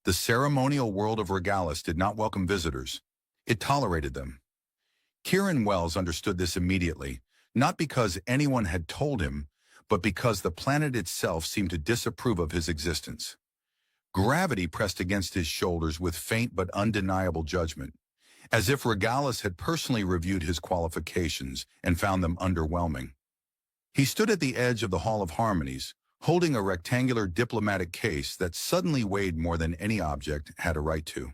The ceremonial world of Regalis did not welcome visitors. It tolerated them. Kieran Wells understood this immediately, not because anyone had told him, but because the planet itself seemed to disapprove of his existence. Gravity pressed against his shoulders with faint but undeniable judgment, as if Regalis had personally reviewed his qualifications and found them underwhelming. He stood at the edge of the Hall of Harmonies, holding a rectangular diplomatic case that suddenly weighed more than any object had a right to.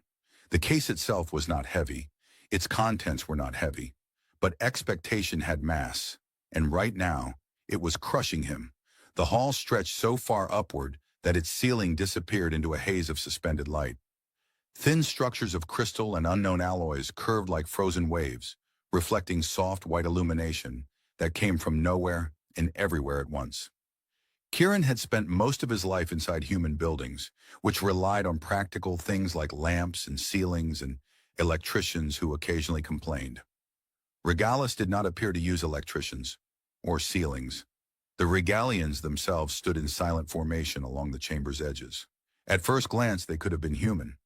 The case itself was not heavy. Its contents were not heavy. But expectation had mass, and right now, it was crushing him. The hall stretched so far upward that its ceiling disappeared into a haze of suspended light. Thin structures of crystal and unknown alloys curved like frozen waves, reflecting soft white illumination that came from nowhere and everywhere at once. Kieran had spent most of his life inside human buildings, which relied on practical things like lamps and ceilings and electricians who occasionally complained. Regalis did not appear to use electricians or ceilings. The Regalians themselves stood in silent formation along the chamber's edges. At first glance, they could have been human.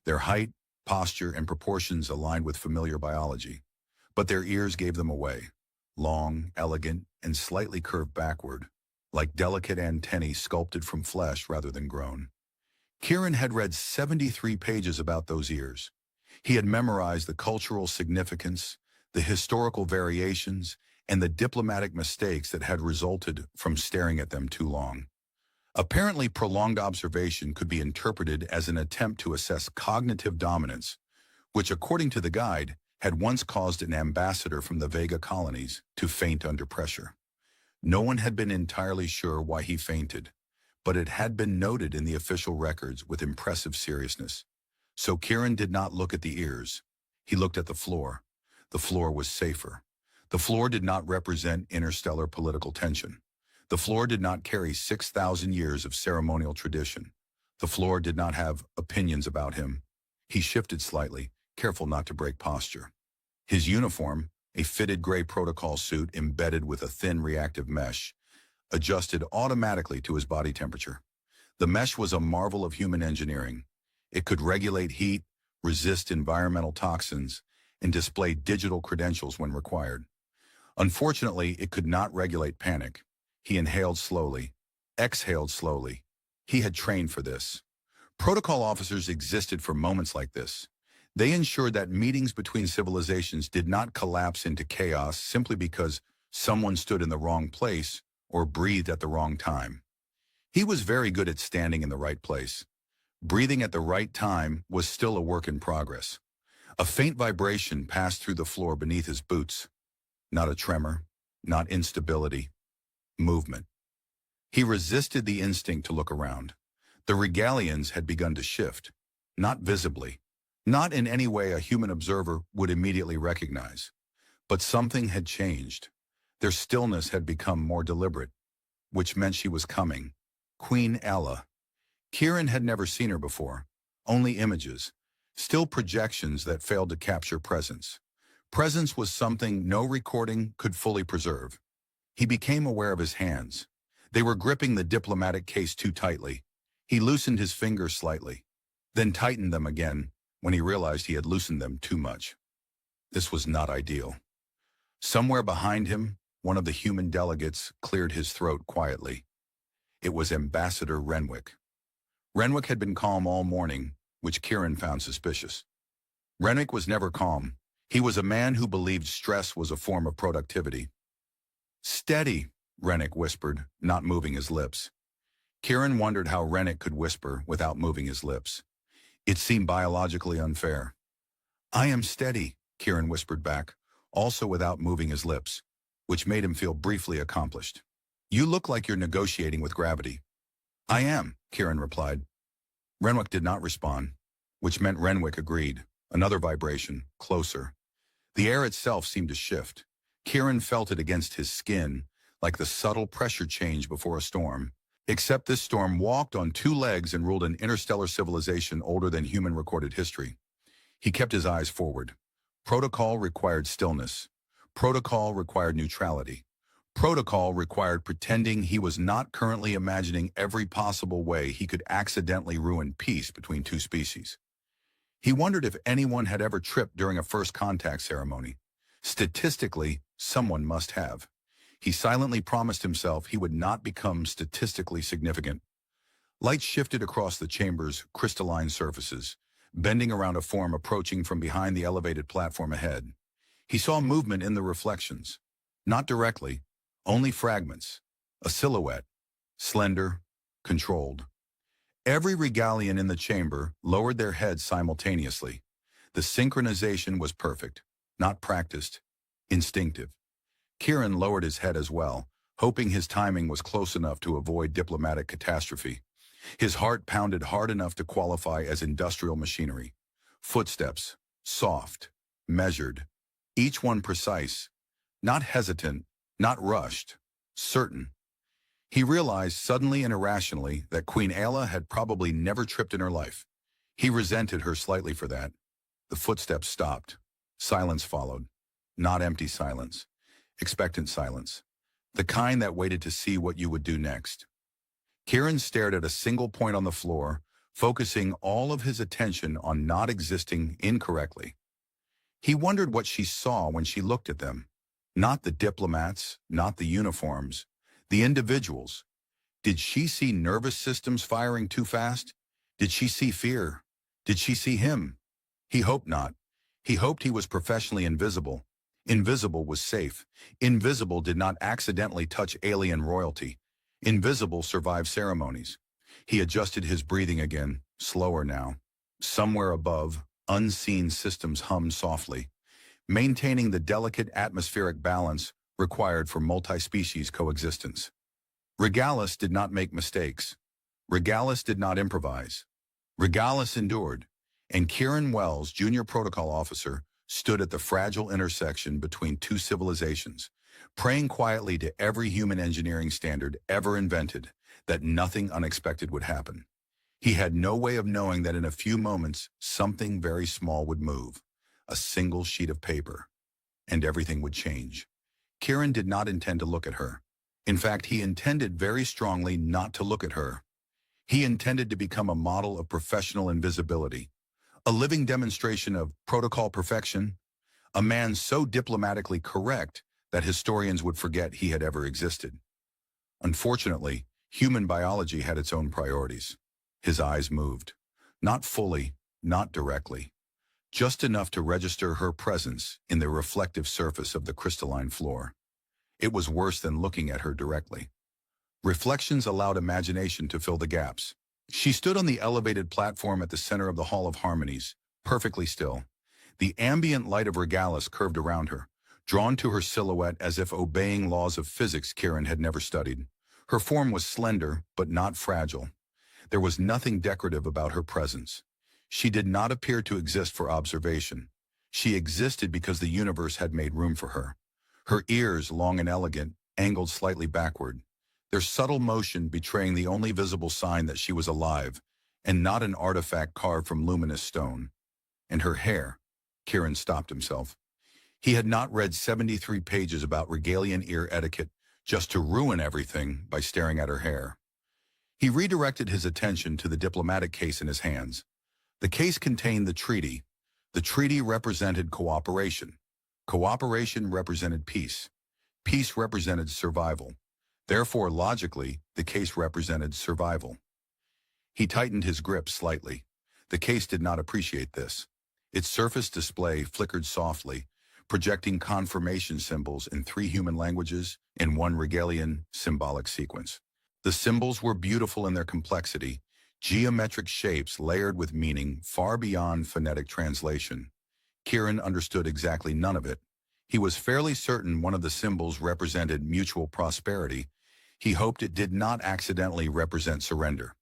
Their height, posture, and proportions aligned with familiar biology. But their ears gave them away, long, elegant, and slightly curved backward, like delicate antennae sculpted from flesh rather than grown. Kieran had read 73 pages about those ears. He had memorized the cultural significance, the historical variations, and the diplomatic mistakes that had resulted from staring at them too long. Apparently, prolonged observation could be interpreted as an attempt to assess cognitive dominance, which, according to the guide, had once caused an ambassador from the Vega colonies to faint under pressure. No one had been entirely sure why he fainted, but it had been noted in the official records with impressive seriousness. So Kieran did not look at the ears. He looked at the floor. The floor was safer. The floor did not represent interstellar political tension. The floor did not carry 6,000 years of ceremonial tradition. The floor did not have opinions about him. He shifted slightly, careful not to break posture. His uniform, a fitted gray protocol suit embedded with a thin reactive mesh, adjusted automatically to his body temperature. The mesh was a marvel of human engineering. It could regulate heat, resist environmental toxins, and display digital credentials when required. Unfortunately, it could not regulate panic. He inhaled slowly, exhaled slowly. He had trained for this. Protocol officers existed for moments like this. They ensured that meetings between civilizations did not collapse into chaos simply because someone stood in the wrong place or breathed at the wrong time. He was very good at standing in the right place. Breathing at the right time was still a work in progress. A faint vibration passed through the floor beneath his boots. Not a tremor, not instability, movement. He resisted the instinct to look around. The Regalians had begun to shift, not visibly, not in any way a human observer would immediately recognize. But something had changed. Their stillness had become more deliberate, which meant she was coming. Queen Ella. Kieran had never seen her before, only images, still projections that failed to capture presence. Presence was something no recording could fully preserve. He became aware of his hands. They were gripping the diplomatic case too tightly. He loosened his fingers slightly, then tightened them again when he realized he had loosened them too much. This was not ideal. Somewhere behind him, one of the human delegates cleared his throat quietly. It was Ambassador Renwick. Renwick had been calm all morning, which Kieran found suspicious. Renwick was never calm. He was a man who believed stress was a form of productivity. "Steady," Renwick whispered, not moving his lips. Kieran wondered how Renwick could whisper without moving his lips. It seemed biologically unfair. "I am steady," Kieran whispered back, also without moving his lips, which made him feel briefly accomplished. "You look like you're negotiating with gravity." "I am," Kieran replied. Renwick did not respond, which meant Renwick agreed. Another vibration, closer. The air itself seemed to shift. Kieran felt it against his skin, like the subtle pressure change before a storm. Except this storm walked on two legs and ruled an interstellar civilization older than human recorded history. He kept his eyes forward. Protocol required stillness. Protocol required neutrality. Protocol required pretending he was not currently imagining every possible way he could accidentally ruin peace between two species. He wondered if anyone had ever tripped during a first contact ceremony. Statistically, someone must have. He silently promised himself he would not become statistically significant. Light shifted across the chamber's crystalline surfaces, bending around a form approaching from behind the elevated platform ahead. He saw movement in the reflections. Not directly, only fragments. A silhouette. Slender, controlled. Every Regalian in the chamber lowered their heads simultaneously. The synchronization was perfect, not practiced, instinctive. Kieran lowered his head as well, hoping his timing was close enough to avoid diplomatic catastrophe. His heart pounded hard enough to qualify as industrial machinery. Footsteps, soft, measured, each one precise, not hesitant, not rushed, certain. He realized suddenly and irrationally that Queen Ayla had probably never tripped in her life. He resented her slightly for that. The footsteps stopped. Silence followed. Not empty silence. Expectant silence. The kind that waited to see what you would do next. Kieran stared at a single point on the floor, focusing all of his attention on not existing incorrectly. He wondered what she saw when she looked at them. Not the diplomats, not the uniforms, the individuals. Did she see nervous systems firing too fast? Did she see fear? Did she see him? He hoped not. He hoped he was professionally invisible. Invisible was safe. Invisible did not accidentally touch alien royalty. Invisible survived ceremonies. He adjusted his breathing again, slower now. Somewhere above, unseen systems hummed softly, maintaining the delicate atmospheric balance required for multi-species coexistence. Regalis did not make mistakes. Regalis did not improvise. Regalis endured, and Kieran Wells, junior protocol officer, stood at the fragile intersection between two civilizations, praying quietly to every human engineering standard ever invented that nothing unexpected would happen. He had no way of knowing that in a few moments something very small would move, a single sheet of paper, and everything would change. Kieran did not intend to look at her. In fact, he intended very strongly not to look at her. He intended to become a model of professional invisibility, a living demonstration of protocol perfection, a man so diplomatically correct that historians would forget he had ever existed. Unfortunately, human biology had its own priorities. His eyes moved. Not fully, not directly. Just enough to register her presence in the reflective surface of the crystalline floor. It was worse than looking at her directly. Reflections allowed imagination to fill the gaps. She stood on the elevated platform at the center of the Hall of Harmonies, perfectly still. The ambient light of Regalis curved around her, drawn to her silhouette as if obeying laws of physics Kieran had never studied. Her form was slender, but not fragile. There was nothing decorative about her presence. She did not appear to exist for observation. She existed because the universe had made room for her. Her ears, long and elegant, angled slightly backward, their subtle motion betraying the only visible sign that she was alive, and not an artifact carved from luminous stone. And her hair. Kieran stopped himself. He had not read 73 pages about Regalian ear etiquette just to ruin everything by staring at her hair. He redirected his attention to the diplomatic case in his hands. The case contained the treaty. The treaty represented cooperation. Cooperation represented peace. Peace represented survival. Therefore, logically, the case represented survival. He tightened his grip slightly. The case did not appreciate this. Its surface display flickered softly, projecting confirmation symbols in 3 human languages in 1 Regalian symbolic sequence. The symbols were beautiful in their complexity, geometric shapes layered with meaning far beyond phonetic translation. Kieran understood exactly none of it. He was fairly certain one of the symbols represented mutual prosperity. He hoped it did not accidentally represent surrender.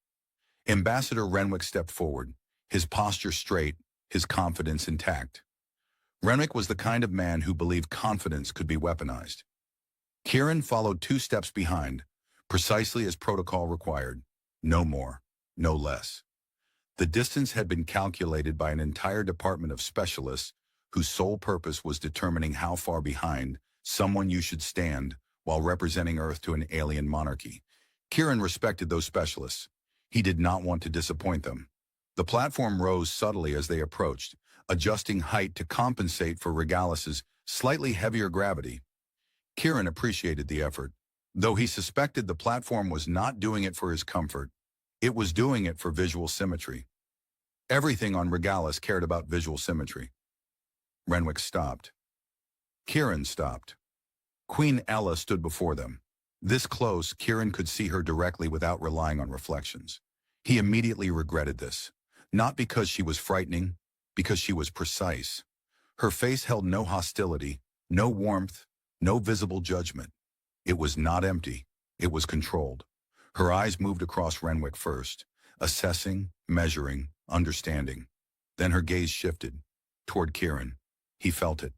Ambassador Renwick stepped forward, his posture straight, his confidence intact. Renwick was the kind of man who believed confidence could be weaponized. Kieran followed 2 steps behind, precisely as protocol required. No more, no less. The distance had been calculated by an entire department of specialists whose sole purpose was determining how far behind someone you should stand while representing Earth to an alien monarchy. Kieran respected those specialists. He did not want to disappoint them. The platform rose subtly as they approached, adjusting height to compensate for Regalis's slightly heavier gravity. Kieran appreciated the effort. Though he suspected the platform was not doing it for his comfort, it was doing it for visual symmetry. Everything on Regalis cared about visual symmetry. Renwick stopped. Kieran stopped. Queen Ella stood before them. This close, Kieran could see her directly without relying on reflections. He immediately regretted this. Not because she was frightening, because she was precise. Her face held no hostility, no warmth, no visible judgment. It was not empty. It was controlled. Her eyes moved across Renwick first, assessing, measuring, understanding. Then her gaze shifted toward Kieran. He felt it.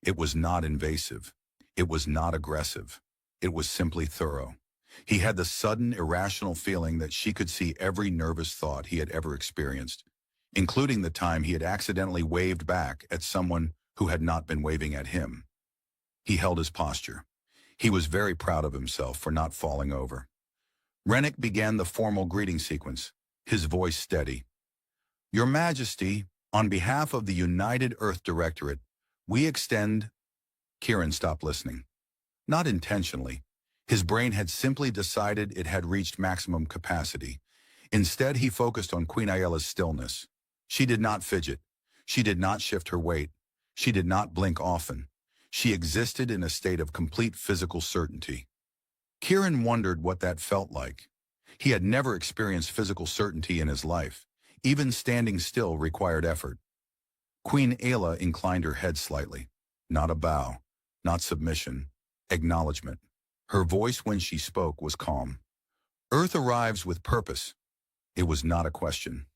It was not invasive. It was not aggressive. It was simply thorough. He had the sudden, irrational feeling that she could see every nervous thought he had ever experienced, including the time he had accidentally waved back at someone who had not been waving at him. He held his posture. He was very proud of himself for not falling over. Renwick began the formal greeting sequence, his voice steady. "Your Majesty, on behalf of the United Earth Directorate, we extend—" Kieran stopped listening. Not intentionally. His brain had simply decided it had reached maximum capacity. Instead, he focused on Queen Ayela's stillness. She did not fidget. She did not shift her weight. She did not blink often. She existed in a state of complete physical certainty. Kieran wondered what that felt like. He had never experienced physical certainty in his life. Even standing still required effort. Queen Ayela inclined her head slightly. Not a bow, not submission, acknowledgement. Her voice when she spoke was calm. "Earth arrives with purpose." It was not a question.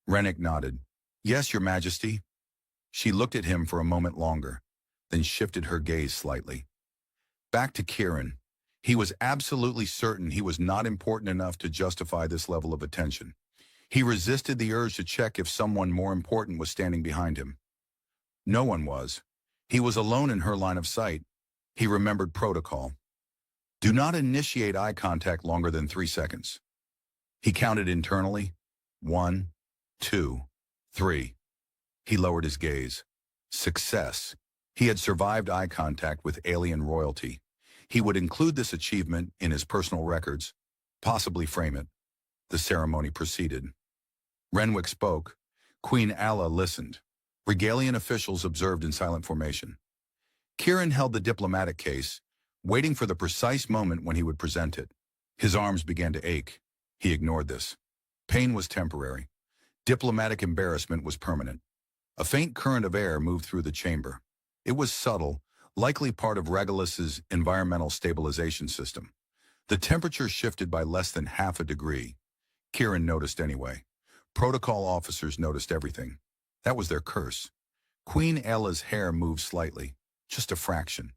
Renwick nodded. "Yes, Your Majesty." She looked at him for a moment longer, then shifted her gaze slightly. Back to Kieran. He was absolutely certain he was not important enough to justify this level of attention. He resisted the urge to check if someone more important was standing behind him. No one was. He was alone in her line of sight. He remembered protocol. Do not initiate eye contact longer than 3 seconds. He counted internally. 1, 2, 3. He lowered his gaze. Success. He had survived eye contact with alien royalty. He would include this achievement in his personal records, possibly frame it. The ceremony proceeded. Renwick spoke. Queen Ayela listened. Regalian officials observed in silent formation. Kieran held the diplomatic case, waiting for the precise moment when he would present it. His arms began to ache. He ignored this. Pain was temporary. Diplomatic embarrassment was permanent. A faint current of air moved through the chamber. It was subtle, likely part of Regalis's environmental stabilization system. The temperature shifted by less than half a degree. Kieran noticed anyway. Protocol officers noticed everything. That was their curse. Queen Ayela's hair moved slightly, just a fraction.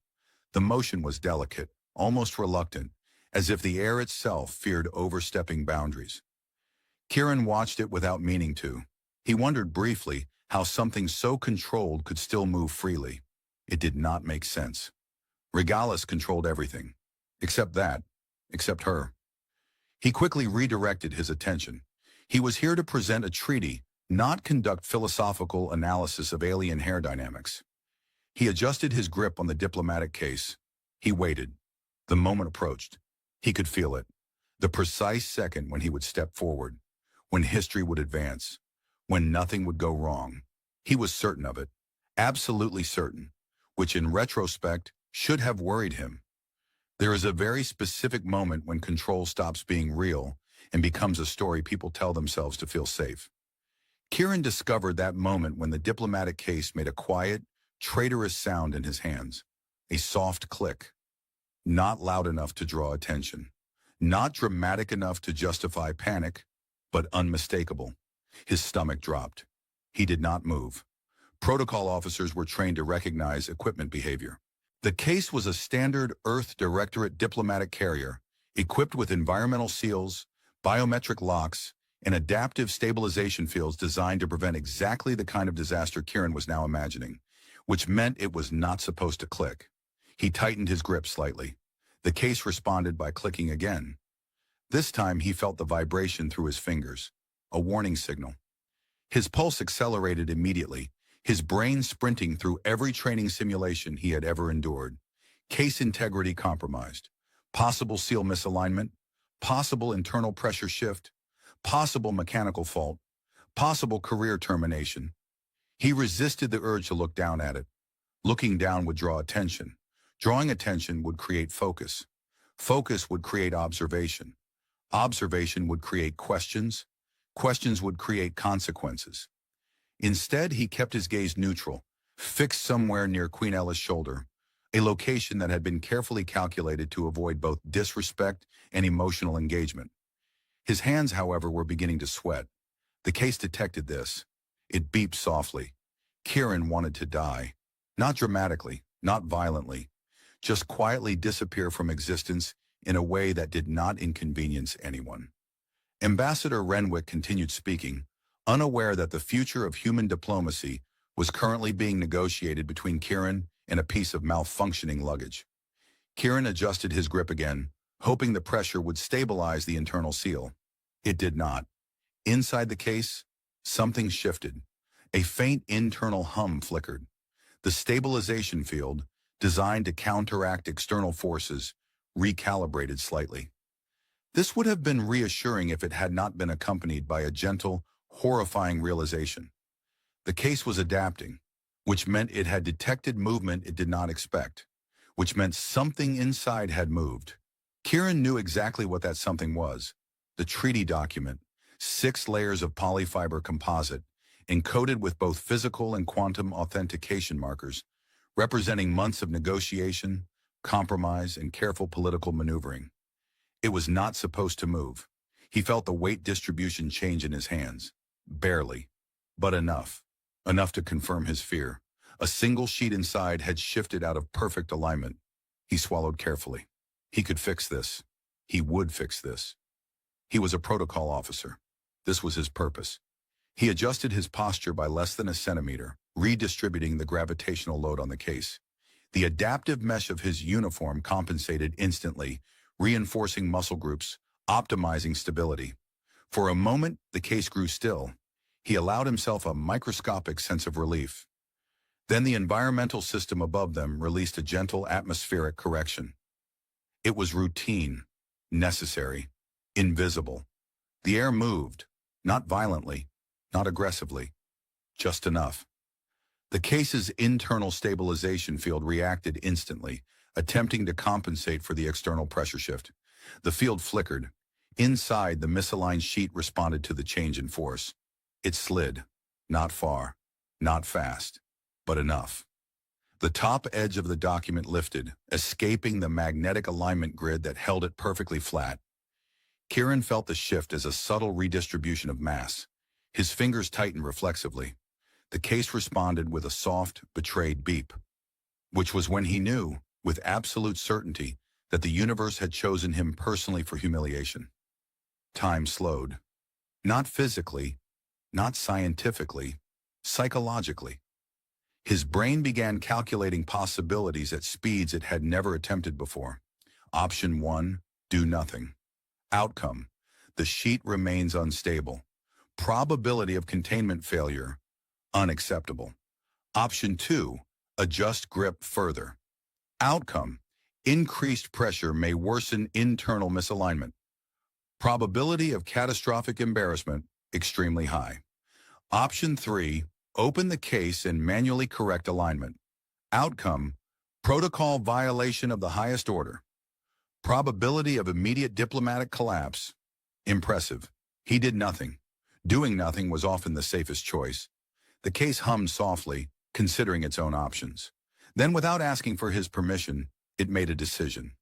The motion was delicate, almost reluctant, as if the air itself feared overstepping boundaries. Kieran watched it without meaning to. He wondered briefly how something so controlled could still move freely. It did not make sense. Regalis controlled everything. Except her. He quickly redirected his attention. He was here to present a treaty, not conduct philosophical analysis of alien hair dynamics. He adjusted his grip on the diplomatic case. He waited. The moment approached. He could feel it. The precise second when he would step forward. When history would advance. When nothing would go wrong. He was certain of it. Absolutely certain. Which in retrospect should have worried him. There is a very specific moment when control stops being real and becomes a story people tell themselves to feel safe. Kieran discovered that moment when the diplomatic case made a quiet, traitorous sound in his hands. A soft click. Not loud enough to draw attention. Not dramatic enough to justify panic, but unmistakable. His stomach dropped. He did not move. Protocol officers were trained to recognize equipment behavior. The case was a standard Earth Directorate diplomatic carrier, equipped with environmental seals, biometric locks, and adaptive stabilization fields designed to prevent exactly the kind of disaster Kieran was now imagining, which meant it was not supposed to click. He tightened his grip slightly. The case responded by clicking again. This time he felt the vibration through his fingers, a warning signal. His pulse accelerated immediately, his brain sprinting through every training simulation he had ever endured. Case integrity compromised. Possible seal misalignment. Possible internal pressure shift. Possible mechanical fault. Possible career termination. He resisted the urge to look down at it. Looking down would draw attention. Drawing attention would create focus. Focus would create observation. Observation would create questions. Questions would create consequences. Instead, he kept his gaze neutral, fixed somewhere near Queen Ella's shoulder, a location that had been carefully calculated to avoid both disrespect and emotional engagement. His hands, however, were beginning to sweat. The case detected this. It beeped softly. Kieran wanted to die. Not dramatically, not violently, just quietly disappear from existence in a way that did not inconvenience anyone. Ambassador Renwick continued speaking, unaware that the future of human diplomacy was currently being negotiated between Kieran and a piece of malfunctioning luggage. Kieran adjusted his grip again, hoping the pressure would stabilize the internal seal. It did not. Inside the case, something shifted. A faint internal hum flickered. The stabilization field, designed to counteract external forces, recalibrated slightly. This would have been reassuring if it had not been accompanied by a gentle, horrifying realization. The case was adapting, which meant it had detected movement it did not expect, which meant something inside had moved. Kieran knew exactly what that something was. The treaty document, 6 layers of polyfiber composite, encoded with both physical and quantum authentication markers, representing months of negotiation, compromise, and careful political maneuvering. It was not supposed to move. He felt the weight distribution change in his hands. Barely, but enough. Enough to confirm his fear. A single sheet inside had shifted out of perfect alignment. He swallowed carefully. He could fix this. He would fix this. He was a protocol officer. This was his purpose. He adjusted his posture by less than a centimeter, redistributing the gravitational load on the case. The adaptive mesh of his uniform compensated instantly, reinforcing muscle groups, optimizing stability. For a moment, the case grew still. He allowed himself a microscopic sense of relief. Then the environmental system above them released a gentle atmospheric correction. It was routine, necessary, invisible. The air moved, not violently, not aggressively, just enough. The case's internal stabilization field reacted instantly, attempting to compensate for the external pressure shift. The field flickered. Inside, the misaligned sheet responded to the change in force. It slid, not far, not fast, but enough. The top edge of the document lifted, escaping the magnetic alignment grid that held it perfectly flat. Kieran felt the shift as a subtle redistribution of mass. His fingers tightened reflexively. The case responded with a soft, betrayed beep, which was when he knew, with absolute certainty, that the universe had chosen him personally for humiliation. Time slowed. Not physically, not scientifically, psychologically. His brain began calculating possibilities at speeds it had never attempted before. Option 1, do nothing. Outcome, the sheet remains unstable. Probability of containment failure, unacceptable. Option 2, adjust grip further. Outcome, increased pressure may worsen internal misalignment. Probability of catastrophic embarrassment, extremely high. Option 3, open the case and manually correct alignment. Outcome, protocol violation of the highest order. Probability of immediate diplomatic collapse, impressive. He did nothing. Doing nothing was often the safest choice. The case hummed softly, considering its own options. Then, without asking for his permission, it made a decision.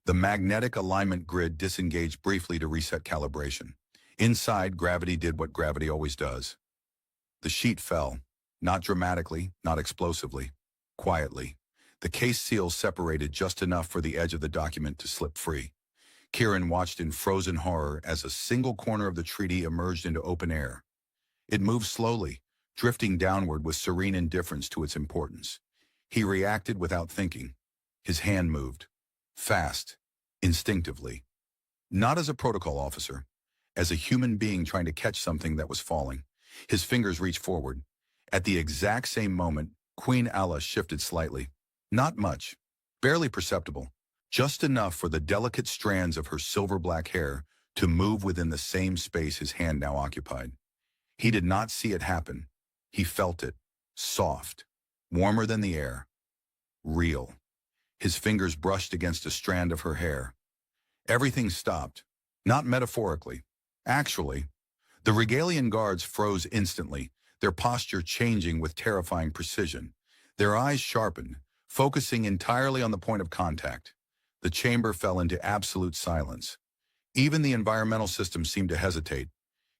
The magnetic alignment grid disengaged briefly to reset calibration. Inside, gravity did what gravity always does. The sheet fell, not dramatically, not explosively, quietly. The case seal separated just enough for the edge of the document to slip free. Kieran watched in frozen horror as a single corner of the treaty emerged into open air. It moved slowly, drifting downward with serene indifference to its importance. He reacted without thinking. His hand moved. Fast, instinctively. Not as a protocol officer, as a human being trying to catch something that was falling. His fingers reached forward. At the exact same moment, Queen Alla shifted slightly. Not much, barely perceptible, just enough for the delicate strands of her silver-black hair to move within the same space his hand now occupied. He did not see it happen. He felt it, soft, warmer than the air, real. His fingers brushed against a strand of her hair. Everything stopped, not metaphorically. Actually, the Regalian guards froze instantly, their posture changing with terrifying precision. Their eyes sharpened, focusing entirely on the point of contact. The chamber fell into absolute silence. Even the environmental system seemed to hesitate.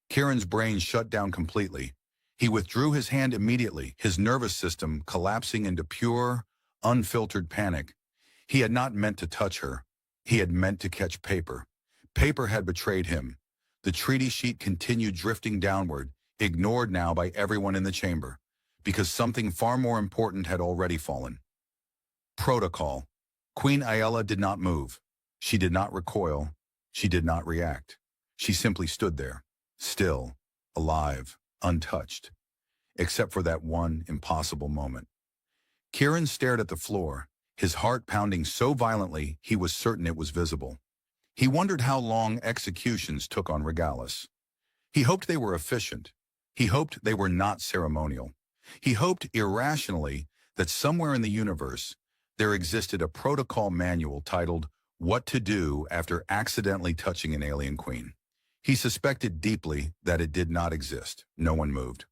Kieran's brain shut down completely. He withdrew his hand immediately, his nervous system collapsing into pure, unfiltered panic. He had not meant to touch her. He had meant to catch paper. Paper had betrayed him. The treaty sheet continued drifting downward, ignored now by everyone in the chamber, because something far more important had already fallen. Protocol. Queen Ayala did not move. She did not recoil. She did not react. She simply stood there, still, alive, untouched, except for that one impossible moment. Kieran stared at the floor, his heart pounding so violently he was certain it was visible. He wondered how long executions took on Regalis. He hoped they were efficient. He hoped they were not ceremonial. He hoped irrationally that somewhere in the universe there existed a protocol manual titled What to Do After Accidentally Touching an Alien Queen. He suspected deeply that it did not exist. No one moved.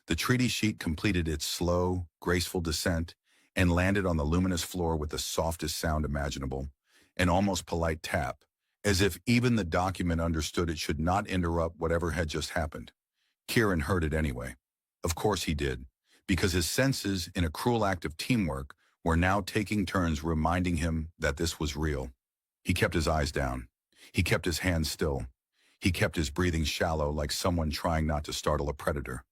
The treaty sheet completed its slow, graceful descent and landed on the luminous floor with the softest sound imaginable, an almost polite tap, as if even the document understood it should not interrupt whatever had just happened. Kieran heard it anyway. Of course he did, because his senses, in a cruel act of teamwork, were now taking turns reminding him that this was real. He kept his eyes down. He kept his hands still. He kept his breathing shallow like someone trying not to startle a predator.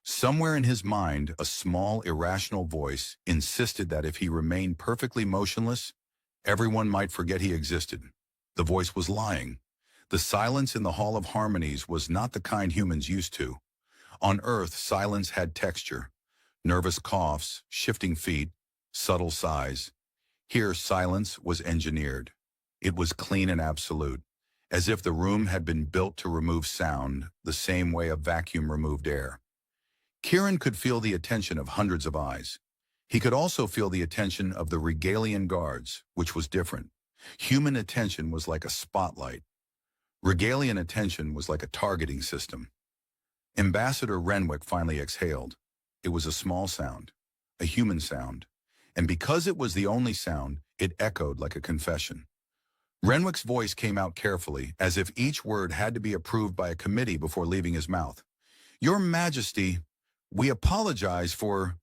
Somewhere in his mind, a small, irrational voice insisted that if he remained perfectly motionless, everyone might forget he existed. The voice was lying. The silence in the Hall of Harmonies was not the kind humans used to. On Earth, silence had texture. Nervous coughs, shifting feet, subtle sighs. Here, silence was engineered. It was clean and absolute, as if the room had been built to remove sound the same way a vacuum removed air. Kieran could feel the attention of hundreds of eyes. He could also feel the attention of the Regalian guards, which was different. Human attention was like a spotlight. Regalian attention was like a targeting system. Ambassador Renwick finally exhaled. It was a small sound, a human sound, and because it was the only sound, it echoed like a confession. Renwick's voice came out carefully, as if each word had to be approved by a committee before leaving his mouth. Your Majesty, we apologize for...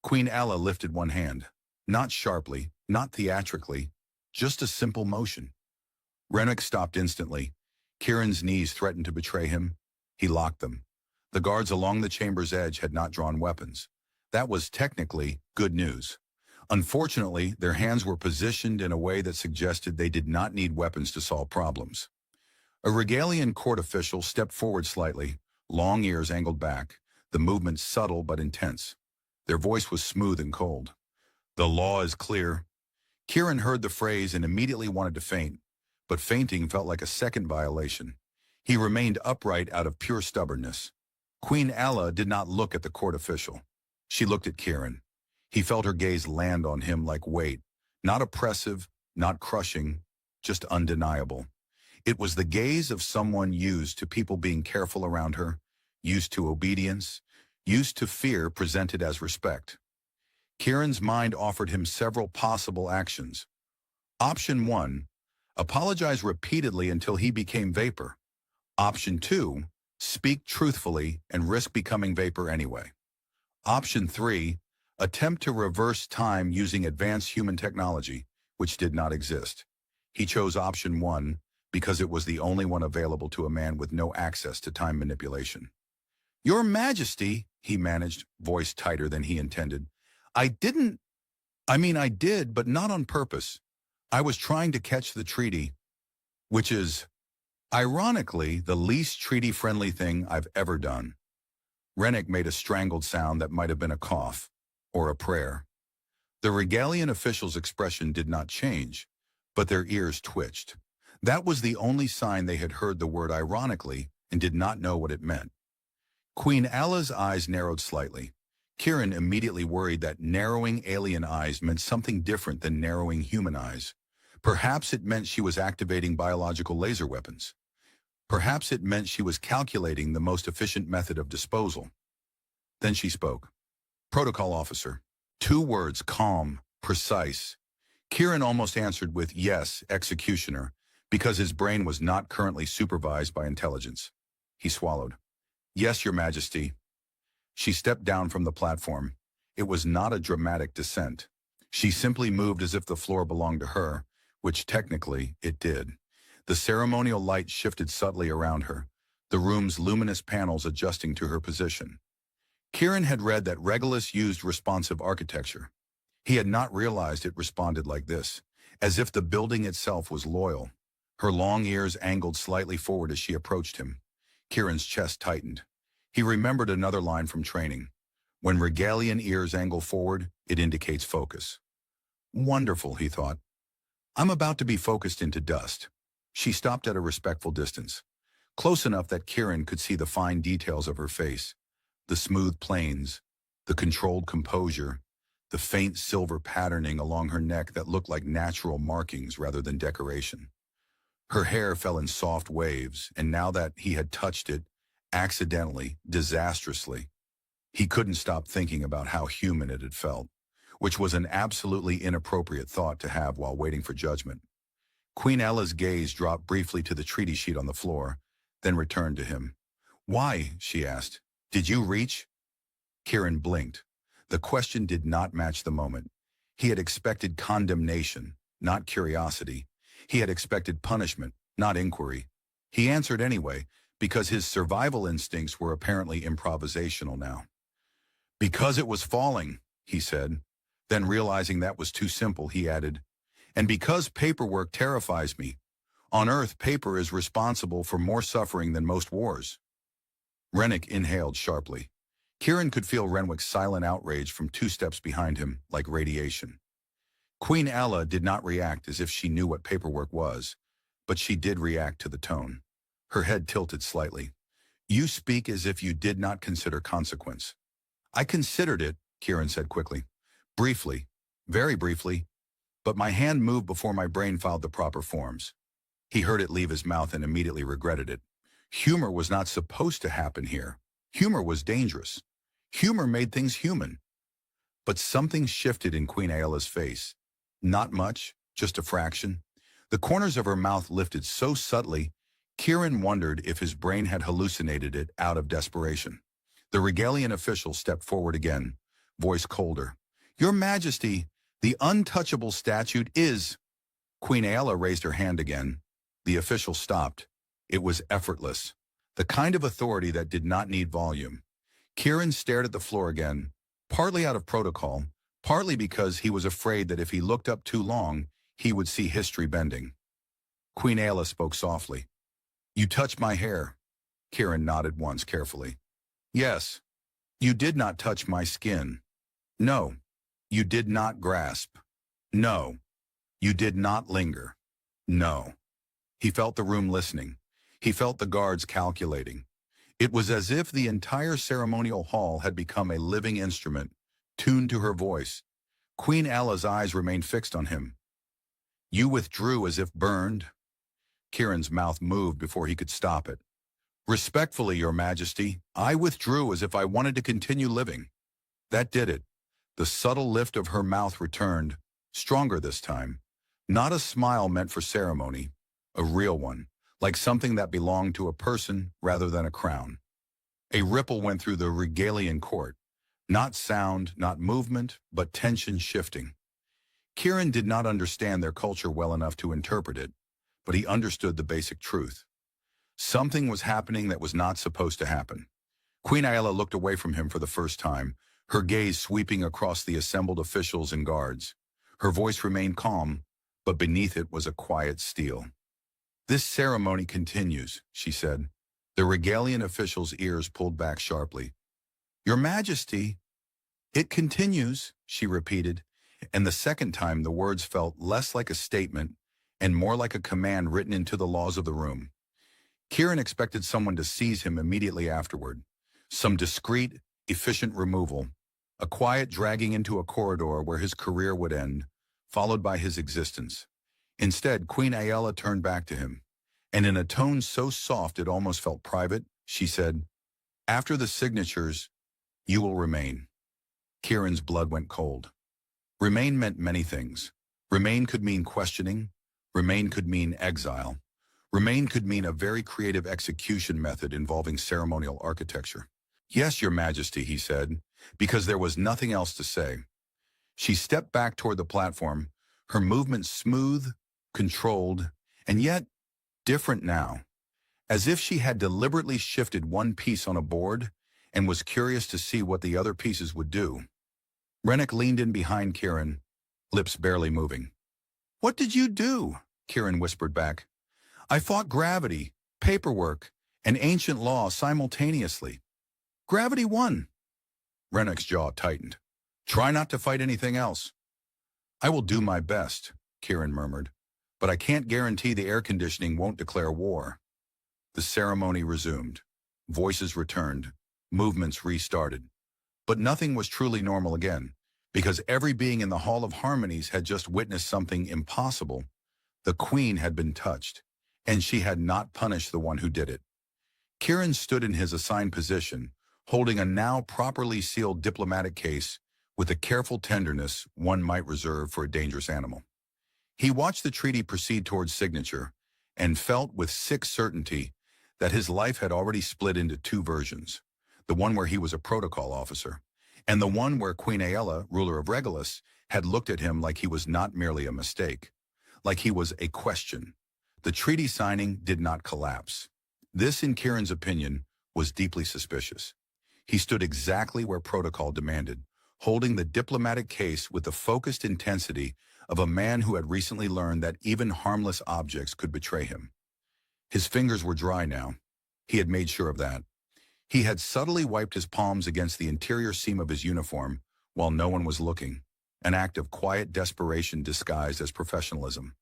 Queen Alla lifted one hand. Not sharply, not theatrically, just a simple motion. Renwick stopped instantly. Kieran's knees threatened to betray him. He locked them. The guards along the chamber's edge had not drawn weapons. That was technically good news. Unfortunately, their hands were positioned in a way that suggested they did not need weapons to solve problems. A Regalian court official stepped forward slightly, long ears angled back, the movement subtle but intense. Their voice was smooth and cold. The law is clear. Kieran heard the phrase and immediately wanted to faint, but fainting felt like a second violation. He remained upright out of pure stubbornness. Queen Alla did not look at the court official. She looked at Kieran. He felt her gaze land on him like weight, not oppressive, not crushing, just undeniable. It was the gaze of someone used to people being careful around her, used to obedience, used to fear presented as respect. Kieran's mind offered him several possible actions. Option 1, apologize repeatedly until he became vapor. Option 2, speak truthfully and risk becoming vapor anyway. Option 3, attempt to reverse time using advanced human technology, which did not exist. He chose option 1 because it was the only one available to a man with no access to time manipulation. Your Majesty, he managed, voice tighter than he intended. I did, but not on purpose. I was trying to catch the treaty, which is, ironically, the least treaty-friendly thing I've ever done. Rennick made a strangled sound that might have been a cough or a prayer. The Regalian official's expression did not change, but their ears twitched. That was the only sign they had heard the word ironically and did not know what it meant. Queen Alla's eyes narrowed slightly. Kieran immediately worried that narrowing alien eyes meant something different than narrowing human eyes. Perhaps it meant she was activating biological laser weapons. Perhaps it meant she was calculating the most efficient method of disposal. Then she spoke. Protocol officer. 2 words, calm, precise. Kieran almost answered with yes, executioner, because his brain was not currently supervised by intelligence. He swallowed. Yes, Your Majesty. She stepped down from the platform. It was not a dramatic descent. She simply moved as if the floor belonged to her, which technically it did. The ceremonial light shifted subtly around her, the room's luminous panels adjusting to her position. Kieran had read that Regulus used responsive architecture. He had not realized it responded like this, as if the building itself was loyal. Her long ears angled slightly forward as she approached him. Kieran's chest tightened. He remembered another line from training. When Regalian ears angle forward, it indicates focus. Wonderful, he thought. I'm about to be focused into dust. She stopped at a respectful distance, close enough that Kieran could see the fine details of her face. The smooth planes, the controlled composure, the faint silver patterning along her neck that looked like natural markings rather than decoration. Her hair fell in soft waves, and now that he had touched it, accidentally, disastrously, he couldn't stop thinking about how human it had felt, which was an absolutely inappropriate thought to have while waiting for judgment. Queen Ella's gaze dropped briefly to the treaty sheet on the floor, then returned to him. Why? She asked. Did you reach? Kieran blinked. The question did not match the moment. He had expected condemnation, not curiosity. He had expected punishment, not inquiry. He answered anyway, because his survival instincts were apparently improvisational now. Because it was falling, he said. Then realizing that was too simple, he added, and because paperwork terrifies me. On Earth, paper is responsible for more suffering than most wars. Rennick inhaled sharply. Kieran could feel Renwick's silent outrage from 2 steps behind him, like radiation. Queen Ella did not react as if she knew what paperwork was, but she did react to the tone. Her head tilted slightly. You speak as if you did not consider consequence. I considered it, Kieran said quickly. Briefly, very briefly, but my hand moved before my brain filed the proper forms. He heard it leave his mouth and immediately regretted it. Humor was not supposed to happen here. Humor was dangerous. Humor made things human. But something shifted in Queen Ayala's face. Not much, just a fraction. The corners of her mouth lifted so subtly, Kieran wondered if his brain had hallucinated it out of desperation. The Regalian official stepped forward again, voice colder. Your Majesty, the untouchable statute is... Queen Ayala raised her hand again. The official stopped. It was effortless, the kind of authority that did not need volume. Kieran stared at the floor again, partly out of protocol, partly because he was afraid that if he looked up too long, he would see history bending. Queen Ayla spoke softly. You touched my hair. Kieran nodded once carefully. Yes. You did not touch my skin. No. You did not grasp. No. You did not linger. No. He felt the room listening. He felt the guards calculating. It was as if the entire ceremonial hall had become a living instrument, tuned to her voice. Queen Alla's eyes remained fixed on him. You withdrew as if burned. Kieran's mouth moved before he could stop it. Respectfully, Your Majesty, I withdrew as if I wanted to continue living. That did it. The subtle lift of her mouth returned, stronger this time. Not a smile meant for ceremony, a real one, like something that belonged to a person rather than a crown. A ripple went through the Regalian court. Not sound, not movement, but tension shifting. Kieran did not understand their culture well enough to interpret it, but he understood the basic truth. Something was happening that was not supposed to happen. Queen Ayala looked away from him for the first time, her gaze sweeping across the assembled officials and guards. Her voice remained calm, but beneath it was a quiet steel. This ceremony continues, she said. The Regalian official's ears pulled back sharply. Your Majesty, it continues, she repeated, and the second time the words felt less like a statement and more like a command written into the laws of the room. Kieran expected someone to seize him immediately afterward. Some discreet, efficient removal, a quiet dragging into a corridor where his career would end, followed by his existence. Instead, Queen Aella turned back to him, and in a tone so soft it almost felt private, she said, "After the signatures, you will remain." Kieran's blood went cold. Remain meant many things. Remain could mean questioning. Remain could mean exile. Remain could mean a very creative execution method involving ceremonial architecture. Yes, Your Majesty, he said, because there was nothing else to say. She stepped back toward the platform, her movement smooth, controlled, and yet different now, as if she had deliberately shifted one piece on a board and was curious to see what the other pieces would do. Rennick leaned in behind Kieran, lips barely moving. "What did you do?" Kieran whispered back. "I fought gravity, paperwork, and ancient law simultaneously. Gravity won." Rennick's jaw tightened. "Try not to fight anything else." "I will do my best," Kieran murmured, "but I can't guarantee the air conditioning won't declare war." The ceremony resumed. Voices returned. Movements restarted. But nothing was truly normal again, because every being in the Hall of Harmonies had just witnessed something impossible. The Queen had been touched, and she had not punished the one who did it. Kieran stood in his assigned position, holding a now properly sealed diplomatic case with the careful tenderness one might reserve for a dangerous animal. He watched the treaty proceed towards signature and felt with sick certainty that his life had already split into two versions, the one where he was a protocol officer, and the one where Queen Aella, ruler of Regalis, had looked at him like he was not merely a mistake, like he was a question. The treaty signing did not collapse. This, in Kieran's opinion, was deeply suspicious. He stood exactly where protocol demanded, holding the diplomatic case with the focused intensity of a man who had recently learned that even harmless objects could betray him. His fingers were dry now. He had made sure of that. He had subtly wiped his palms against the interior seam of his uniform while no one was looking, an act of quiet desperation disguised as professionalism.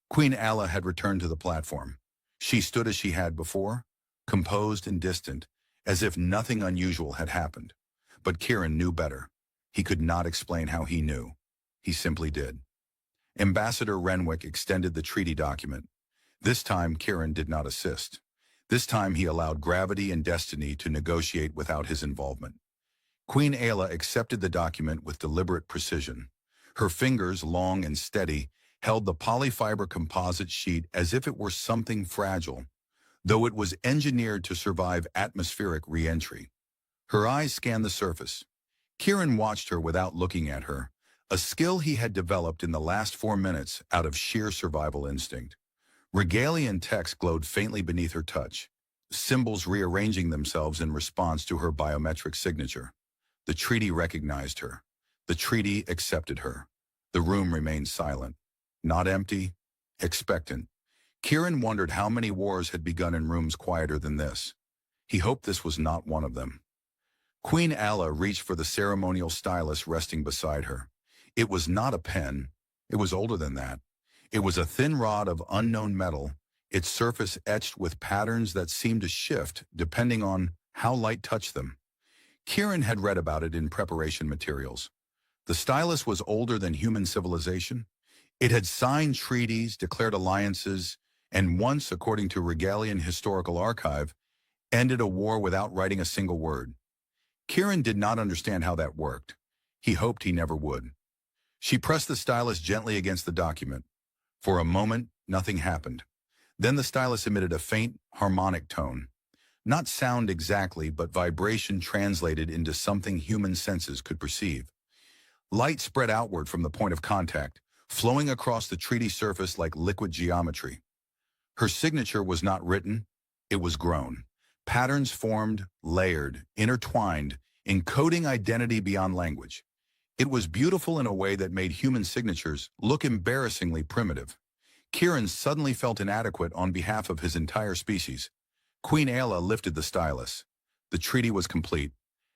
Queen Aella had returned to the platform. She stood as she had before, composed and distant, as if nothing unusual had happened. But Kieran knew better. He could not explain how he knew. He simply did. Ambassador Renwick extended the treaty document. This time, Kieran did not assist. This time, he allowed gravity and destiny to negotiate without his involvement. Queen Aella accepted the document with deliberate precision. Her fingers, long and steady, held the polyfiber composite sheet as if it were something fragile, though it was engineered to survive atmospheric re-entry. Her eyes scanned the surface. Kieran watched her without looking at her, a skill he had developed in the last 4 minutes out of sheer survival instinct. Regalian text glowed faintly beneath her touch, symbols rearranging themselves in response to her biometric signature. The treaty recognized her. The treaty accepted her. The room remained silent. Not empty, expectant. Kieran wondered how many wars had begun in rooms quieter than this. He hoped this was not one of them. Queen Aella reached for the ceremonial stylus resting beside her. It was not a pen. It was older than that. It was a thin rod of unknown metal, its surface etched with patterns that seemed to shift depending on how light touched them. Kieran had read about it in preparation materials. The stylus was older than human civilization. It had signed treaties, declared alliances, and once, according to Regalian Historical Archive, ended a war without writing a single word. Kieran did not understand how that worked. He hoped he never would. She pressed the stylus gently against the document. For a moment, nothing happened. Then the stylus emitted a faint, harmonic tone. Not sound exactly, but vibration translated into something human senses could perceive. Light spread outward from the point of contact, flowing across the treaty surface like liquid geometry. Her signature was not written, it was grown. Patterns formed, layered, intertwined, encoding identity beyond language. It was beautiful in a way that made human signatures look embarrassingly primitive. Kieran suddenly felt inadequate on behalf of his entire species. Queen Ayla lifted the stylus. The treaty was complete.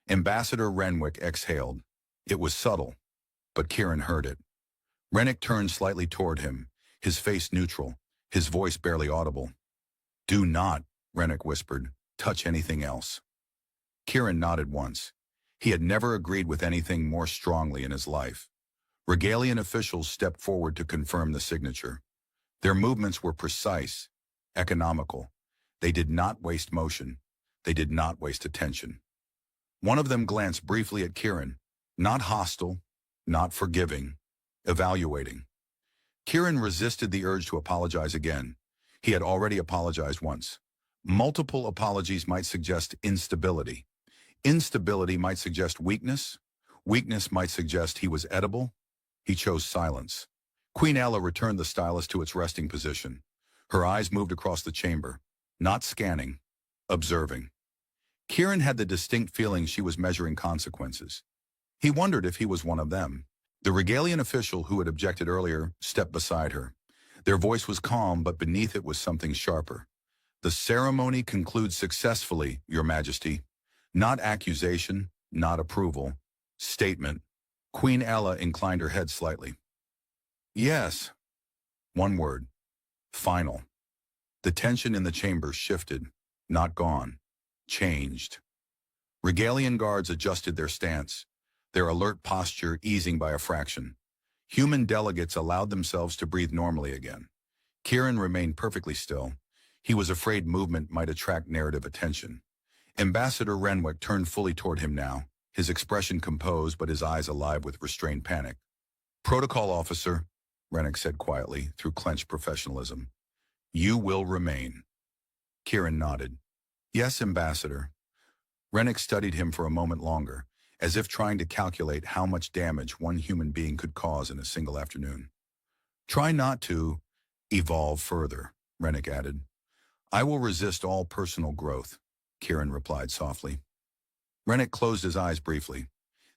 Ambassador Renwick exhaled. It was subtle, but Kieran heard it. Rennick turned slightly toward him, his face neutral, his voice barely audible. "Do not," Rennick whispered, "touch anything else." Kieran nodded once. He had never agreed with anything more strongly in his life. Regalian officials stepped forward to confirm the signature. Their movements were precise, economical. They did not waste motion. They did not waste attention. One of them glanced briefly at Kieran, not hostile, not forgiving, evaluating. Kieran resisted the urge to apologize again. He had already apologized once. Multiple apologies might suggest instability. Instability might suggest weakness. Weakness might suggest he was edible. He chose silence. Queen Ella returned the stylus to its resting position. Her eyes moved across the chamber, not scanning, observing. Kieran had the distinct feeling she was measuring consequences. He wondered if he was one of them. The Regalian official who had objected earlier stepped beside her. Their voice was calm, but beneath it was something sharper. "The ceremony concludes successfully, Your Majesty." Not accusation, not approval. Statement. Queen Ella inclined her head slightly. "Yes." One word. Final. The tension in the chamber shifted, not gone, changed. Regalian guards adjusted their stance, their alert posture easing by a fraction. Human delegates allowed themselves to breathe normally again. Kieran remained perfectly still. He was afraid movement might attract narrative attention. Ambassador Renwick turned fully toward him now, his expression composed but his eyes alive with restrained panic. "Protocol officer," Renwick said quietly, through clenched professionalism. "You will remain." Kieran nodded. "Yes, Ambassador." Renwick studied him for a moment longer, as if trying to calculate how much damage one human being could cause in a single afternoon. "Try not to evolve further," Renwick added. "I will resist all personal growth," Kieran replied softly. Renwick closed his eyes briefly.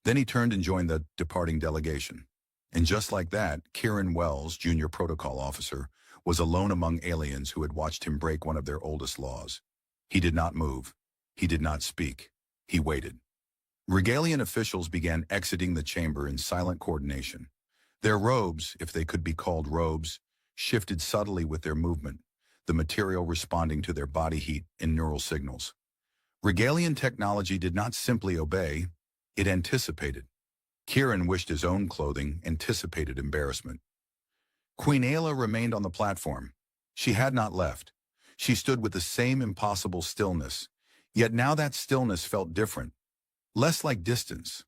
Then he turned and joined the departing delegation. And just like that, Kieran Wells, junior protocol officer, was alone among aliens who had watched him break one of their oldest laws. He did not move. He did not speak. He waited. Regalian officials began exiting the chamber in silent coordination. Their robes, if they could be called robes, shifted subtly with their movement, the material responding to their body heat and neural signals. Regalian technology did not simply obey, it anticipated. Kieran wished his own clothing anticipated embarrassment. Queen Ayla remained on the platform. She had not left. She stood with the same impossible stillness, yet now that stillness felt different. Less like distance,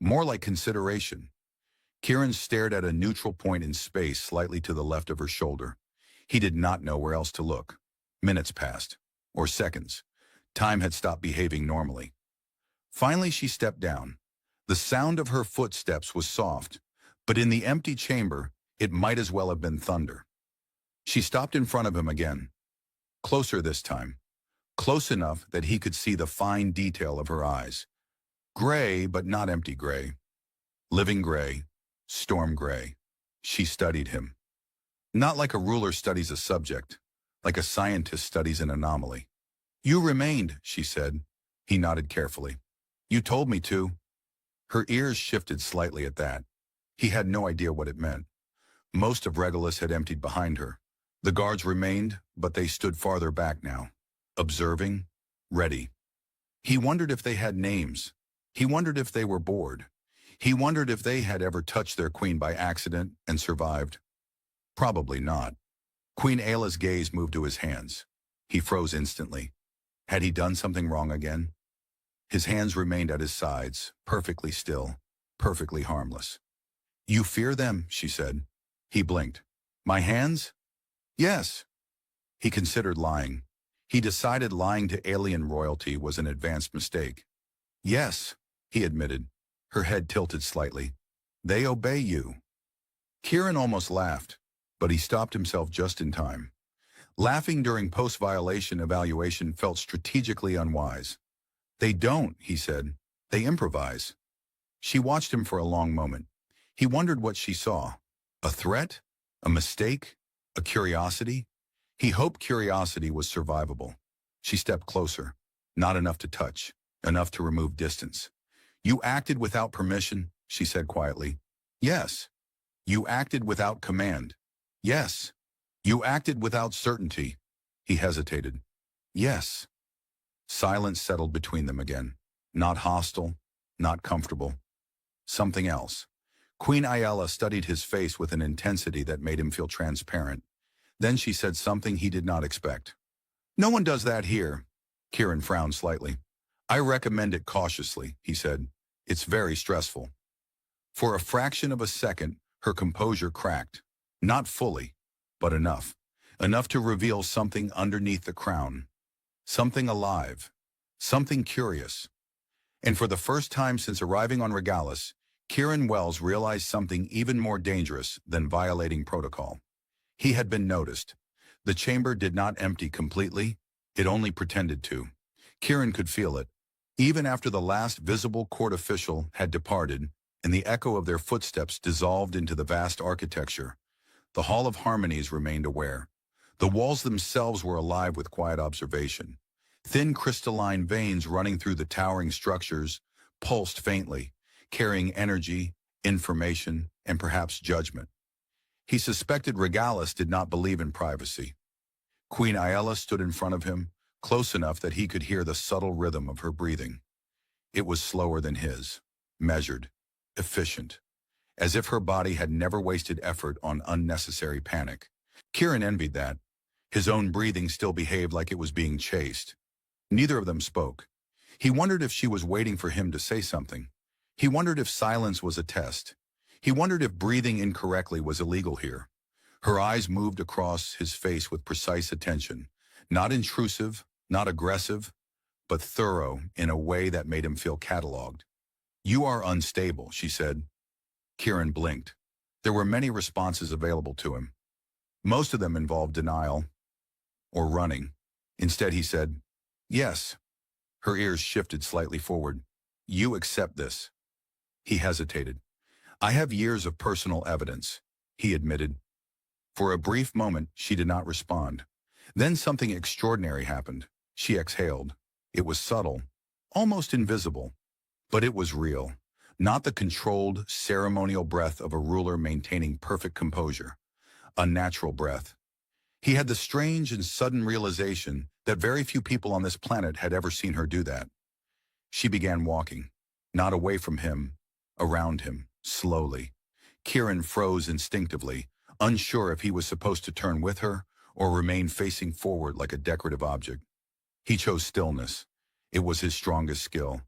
more like consideration. Kieran stared at a neutral point in space slightly to the left of her shoulder. He did not know where else to look. Minutes passed, or seconds. Time had stopped behaving normally. Finally, she stepped down. The sound of her footsteps was soft, but in the empty chamber, it might as well have been thunder. She stopped in front of him again. Closer this time. Close enough that he could see the fine detail of her eyes. Gray, but not empty gray. Living gray, storm gray. She studied him. Not like a ruler studies a subject, like a scientist studies an anomaly. "You remained," she said. He nodded carefully. "You told me to." Her ears shifted slightly at that. He had no idea what it meant. Most of Regulus had emptied behind her. The guards remained, but they stood farther back now, observing, ready. He wondered if they had names. He wondered if they were bored. He wondered if they had ever touched their queen by accident and survived. Probably not. Queen Ayla's gaze moved to his hands. He froze instantly. Had he done something wrong again? His hands remained at his sides, perfectly still, perfectly harmless. "You fear them," she said. He blinked. "My hands?" "Yes." He considered lying. He decided lying to alien royalty was an advanced mistake. "Yes," he admitted. Her head tilted slightly. "They obey you." Kieran almost laughed, but he stopped himself just in time. Laughing during post-violation evaluation felt strategically unwise. "They don't," he said. "They improvise." She watched him for a long moment. He wondered what she saw. A threat? A mistake? A curiosity? He hoped curiosity was survivable. She stepped closer. Not enough to touch, enough to remove distance. You acted without permission, she said quietly. Yes. You acted without command. Yes. You acted without certainty. He hesitated. Yes. Silence settled between them again. Not hostile, not comfortable. Something else. Queen Ayala studied his face with an intensity that made him feel transparent. Then she said something he did not expect. No one does that here. Kieran frowned slightly. I recommend it cautiously, he said. It's very stressful. For a fraction of a second, her composure cracked. Not fully, but enough. Enough to reveal something underneath the crown. Something alive. Something curious. And for the first time since arriving on Regalis, Kieran Wells realized something even more dangerous than violating protocol. He had been noticed. The chamber did not empty completely. It only pretended to. Kieran could feel it. Even after the last visible court official had departed, and the echo of their footsteps dissolved into the vast architecture, the Hall of Harmonies remained aware. The walls themselves were alive with quiet observation. Thin crystalline veins running through the towering structures pulsed faintly, carrying energy, information, and perhaps judgment. He suspected Regalis did not believe in privacy. Queen Ayala stood in front of him, close enough that he could hear the subtle rhythm of her breathing. It was slower than his, measured, efficient, as if her body had never wasted effort on unnecessary panic. Kieran envied that. His own breathing still behaved like it was being chased. Neither of them spoke. He wondered if she was waiting for him to say something. He wondered if silence was a test. He wondered if breathing incorrectly was illegal here. Her eyes moved across his face with precise attention, not intrusive, not aggressive, but thorough in a way that made him feel catalogued. You are unstable, she said. Kieran blinked. There were many responses available to him. Most of them involved denial or running. Instead, he said, yes. Her ears shifted slightly forward. You accept this. He hesitated. I have years of personal evidence, he admitted. For a brief moment, she did not respond. Then something extraordinary happened. She exhaled. It was subtle, almost invisible, but it was real. Not the controlled, ceremonial breath of a ruler maintaining perfect composure. A natural breath. He had the strange and sudden realization that very few people on this planet had ever seen her do that. She began walking, not away from him, around him, slowly. Kieran froze instinctively, unsure if he was supposed to turn with her or remain facing forward like a decorative object. He chose stillness. It was his strongest skill.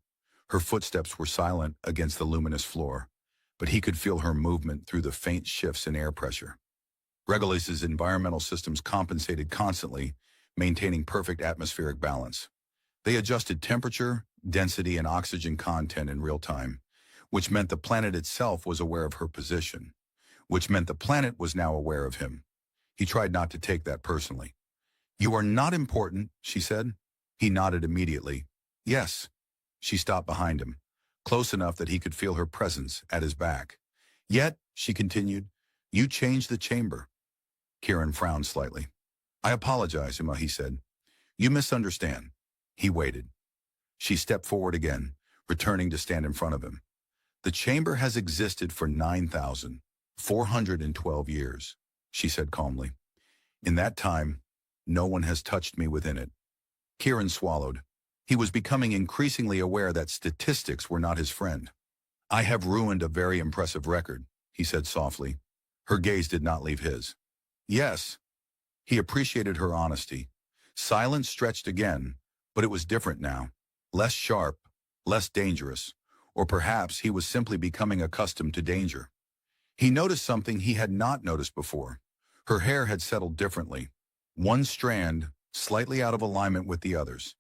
Her footsteps were silent against the luminous floor, but he could feel her movement through the faint shifts in air pressure. Regalis's environmental systems compensated constantly, maintaining perfect atmospheric balance. They adjusted temperature, density, and oxygen content in real time, which meant the planet itself was aware of her position, which meant the planet was now aware of him. He tried not to take that personally. You are not important, she said. He nodded immediately. Yes. She stopped behind him, close enough that he could feel her presence at his back. Yet, she continued, you changed the chamber. Kieran frowned slightly. I apologize, Emma, he said. You misunderstand. He waited. She stepped forward again, returning to stand in front of him. The chamber has existed for 9,412 years, she said calmly. In that time, no one has touched me within it. Kieran swallowed. He was becoming increasingly aware that statistics were not his friend. I have ruined a very impressive record, he said softly. Her gaze did not leave his. Yes. He appreciated her honesty. Silence stretched again, but it was different now. Less sharp, less dangerous, or perhaps he was simply becoming accustomed to danger. He noticed something he had not noticed before. Her hair had settled differently, one strand slightly out of alignment with the others.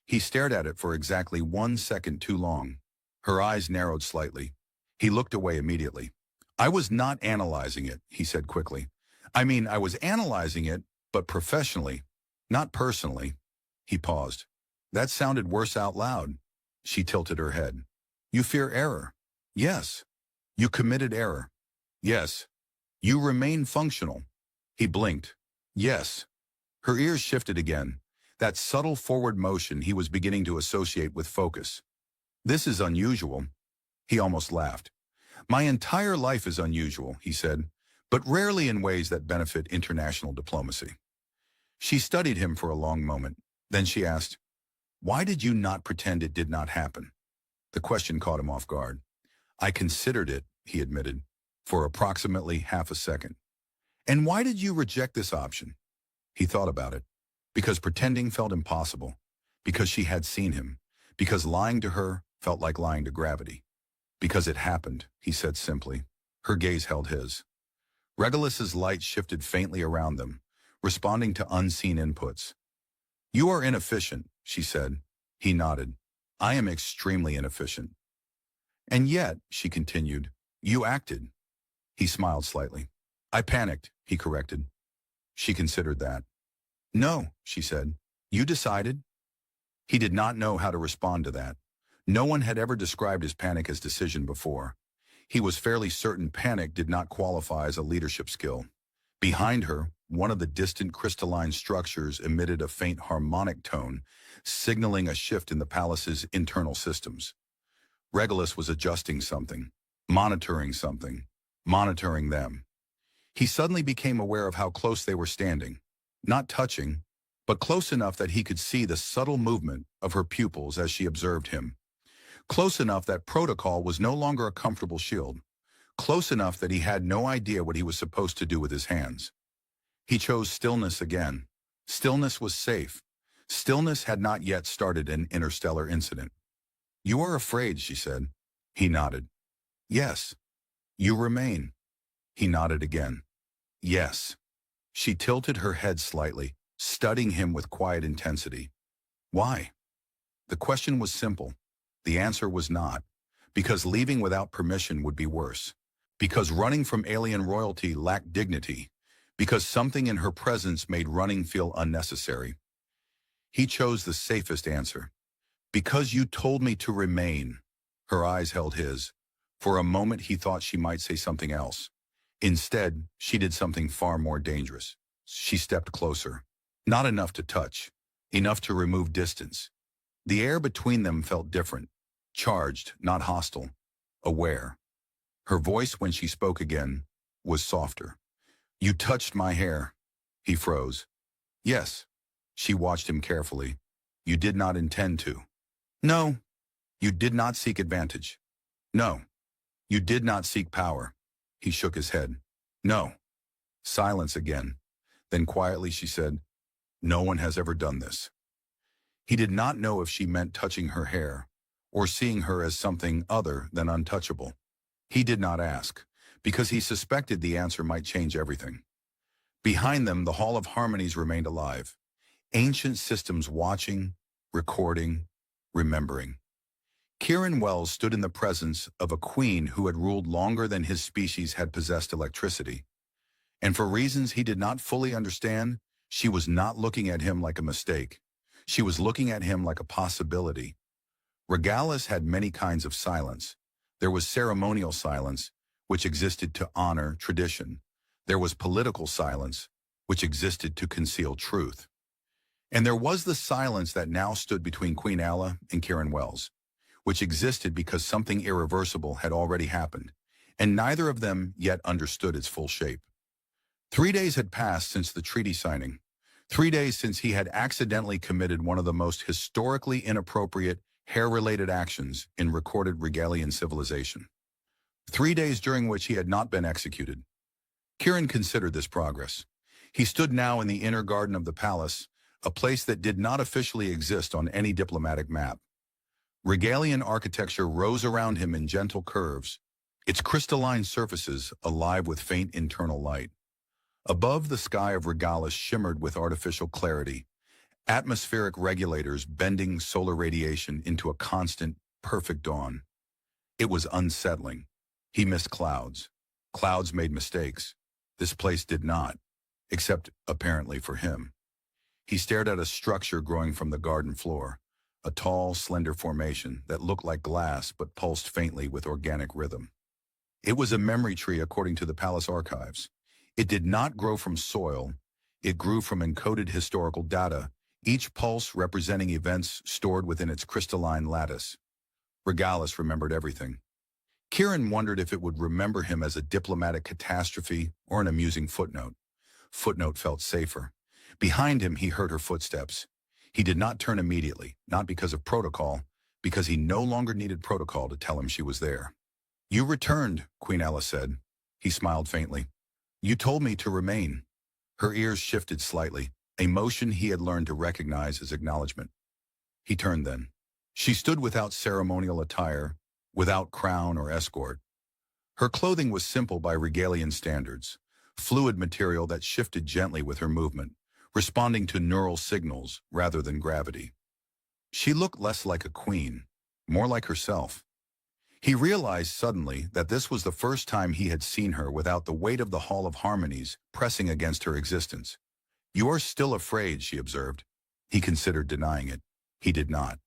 He stared at it for exactly 1 second too long. Her eyes narrowed slightly. He looked away immediately. I was not analyzing it, he said quickly. I was analyzing it, but professionally, not personally. He paused. That sounded worse out loud. She tilted her head. You fear error. Yes. You committed error. Yes. You remain functional. He blinked. Yes. Her ears shifted again, that subtle forward motion he was beginning to associate with focus. This is unusual. He almost laughed. My entire life is unusual, he said, but rarely in ways that benefit international diplomacy. She studied him for a long moment. Then she asked, why did you not pretend it did not happen? The question caught him off guard. I considered it, he admitted, for approximately half a second. And why did you reject this option? He thought about it. Because pretending felt impossible. Because she had seen him. Because lying to her felt like lying to gravity. Because it happened, he said simply. Her gaze held his. Regulus's light shifted faintly around them, responding to unseen inputs. You are inefficient, she said. He nodded. I am extremely inefficient. And yet, she continued, you acted. He smiled slightly. I panicked, he corrected. She considered that. No, she said. You decided? He did not know how to respond to that. No one had ever described his panic as decision before. He was fairly certain panic did not qualify as a leadership skill. Behind her, one of the distant crystalline structures emitted a faint harmonic tone, signaling a shift in the palace's internal systems. Regulus was adjusting something, monitoring them. He suddenly became aware of how close they were standing, not touching, but close enough that he could see the subtle movement of her pupils as she observed him. Close enough that protocol was no longer a comfortable shield. Close enough that he had no idea what he was supposed to do with his hands. He chose stillness again. Stillness was safe. Stillness had not yet started an interstellar incident. You are afraid, she said. He nodded. Yes. You remain. He nodded again. Yes. She tilted her head slightly, studying him with quiet intensity. Why? The question was simple. The answer was not. Because leaving without permission would be worse. Because running from alien royalty lacked dignity. Because something in her presence made running feel unnecessary. He chose the safest answer. Because you told me to remain. Her eyes held his. For a moment he thought she might say something else. Instead, she did something far more dangerous. She stepped closer. Not enough to touch. Enough to remove distance. The air between them felt different. Charged, not hostile. Aware. Her voice, when she spoke again, was softer. You touched my hair. He froze. Yes. She watched him carefully. You did not intend to. No. You did not seek advantage. No. You did not seek power. He shook his head. No. Silence again. Then quietly she said, no one has ever done this. He did not know if she meant touching her hair or seeing her as something other than untouchable. He did not ask, because he suspected the answer might change everything. Behind them, the Hall of Harmonies remained alive. Ancient systems watching, recording, remembering. Kieran Wells stood in the presence of a queen who had ruled longer than his species had possessed electricity. And for reasons he did not fully understand, she was not looking at him like a mistake. She was looking at him like a possibility. Regalis had many kinds of silence. There was ceremonial silence, which existed to honor tradition. There was political silence, which existed to conceal truth. And there was the silence that now stood between Queen Alla and Kieran Wells, which existed because something irreversible had already happened, and neither of them yet understood its full shape. 3 days had passed since the treaty signing. 3 days since he had accidentally committed one of the most historically inappropriate hair-related actions in recorded Regalian civilization. 3 days during which he had not been executed. Kieran considered this progress. He stood now in the inner garden of the palace, a place that did not officially exist on any diplomatic map. Regalian architecture rose around him in gentle curves, its crystalline surfaces alive with faint internal light. Above, the sky of Regalis shimmered with artificial clarity, atmospheric regulators bending solar radiation into a constant, perfect dawn. It was unsettling. He missed clouds. Clouds made mistakes. This place did not, except apparently for him. He stared at a structure growing from the garden floor, a tall, slender formation that looked like glass but pulsed faintly with organic rhythm. It was a memory tree according to the palace archives. It did not grow from soil. It grew from encoded historical data, each pulse representing events stored within its crystalline lattice. Regalis remembered everything. Kieran wondered if it would remember him as a diplomatic catastrophe or an amusing footnote. Footnote felt safer. Behind him, he heard her footsteps. He did not turn immediately, not because of protocol, because he no longer needed protocol to tell him she was there. "You returned," Queen Ella said. He smiled faintly. "You told me to remain." Her ears shifted slightly, a motion he had learned to recognize as acknowledgement. He turned then. She stood without ceremonial attire, without crown or escort. Her clothing was simple by regalian standards, fluid material that shifted gently with her movement, responding to neural signals rather than gravity. She looked less like a queen, more like herself. He realized suddenly that this was the first time he had seen her without the weight of the Hall of Harmonies pressing against her existence. "You are still afraid," she observed. He considered denying it. He did not.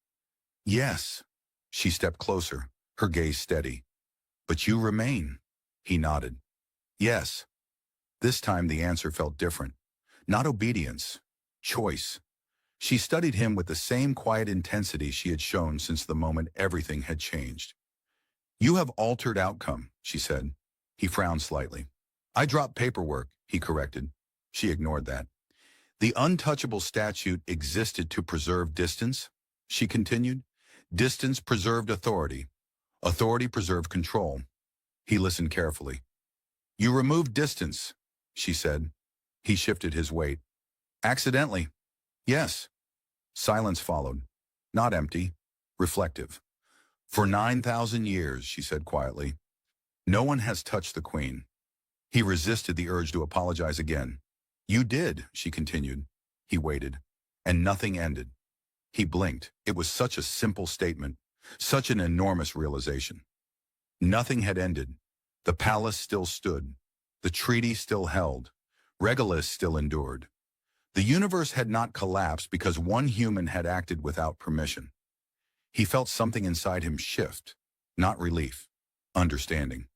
"Yes." She stepped closer, her gaze steady. "But you remain." He nodded. "Yes." This time the answer felt different. Not obedience, choice. She studied him with the same quiet intensity she had shown since the moment everything had changed. "You have altered outcome," she said. He frowned slightly. "I dropped paperwork," he corrected. She ignored that. "The untouchable statute existed to preserve distance," she continued. "Distance preserved authority. Authority preserved control." He listened carefully. "You removed distance," she said. He shifted his weight. "Accidentally." "Yes." Silence followed. Not empty, reflective. "For 9,000 years," she said quietly, "no one has touched the queen." He resisted the urge to apologize again. "You did," she continued. He waited. And nothing ended. He blinked. It was such a simple statement, such an enormous realization. Nothing had ended. The palace still stood. The treaty still held. Regalis still endured. The universe had not collapsed because one human had acted without permission. He felt something inside him shift, not relief, understanding.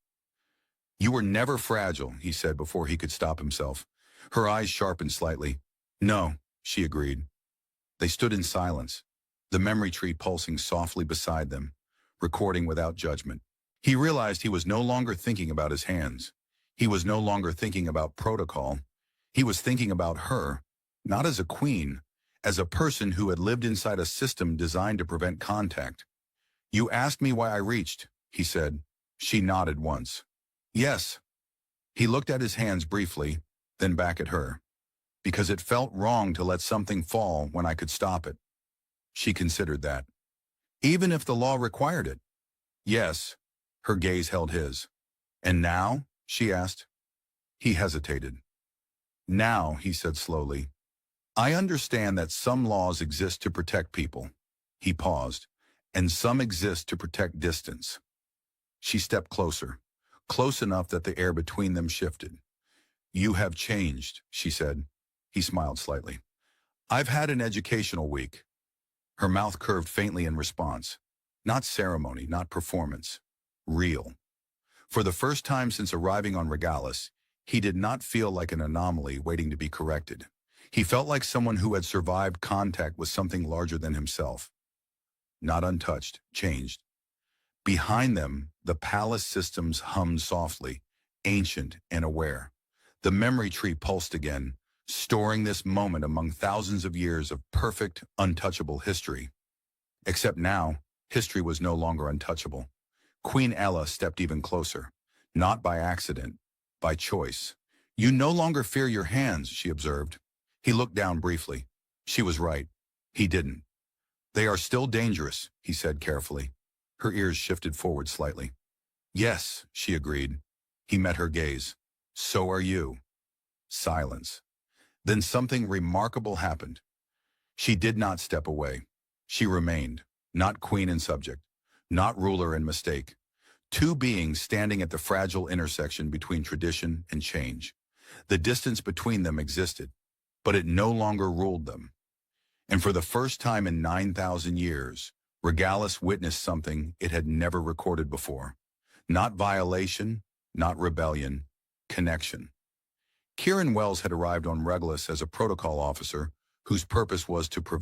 "You were never fragile," he said before he could stop himself. Her eyes sharpened slightly. "No," she agreed. They stood in silence, the memory tree pulsing softly beside them, recording without judgment. He realized he was no longer thinking about his hands. He was no longer thinking about protocol. He was thinking about her, not as a queen, as a person who had lived inside a system designed to prevent contact. "You asked me why I reached," he said. She nodded once. "Yes." He looked at his hands briefly, then back at her. "Because it felt wrong to let something fall when I could stop it." She considered that. "Even if the law required it?" "Yes." Her gaze held his. "And now?" she asked. He hesitated. "Now," he said slowly, "I understand that some laws exist to protect people." He paused. "And some exist to protect distance." She stepped closer, close enough that the air between them shifted. "You have changed," she said. He smiled slightly. "I've had an educational week." Her mouth curved faintly in response. Not ceremony, not performance. Real. For the first time since arriving on Regalis, he did not feel like an anomaly waiting to be corrected. He felt like someone who had survived contact with something larger than himself. Not untouched, changed. Behind them, the palace systems hummed softly, ancient and aware. The memory tree pulsed again, storing this moment among thousands of years of perfect, untouchable history. Except now, history was no longer untouchable. Queen Ella stepped even closer, not by accident, by choice. "You no longer fear your hands," she observed. He looked down briefly. She was right. He didn't. "They are still dangerous," he said carefully. Her ears shifted forward slightly. "Yes," she agreed. He met her gaze. "So are you." Silence. Then something remarkable happened. She did not step away. She remained, not queen and subject, not ruler and mistake. Two beings standing at the fragile intersection between tradition and change. The distance between them existed, but it no longer ruled them. And for the first time in 9,000 years, Regalis witnessed something it had never recorded before. Not violation, not rebellion, connection. Kieran Wells had arrived on Regulus as a protocol officer whose purpose was to prevent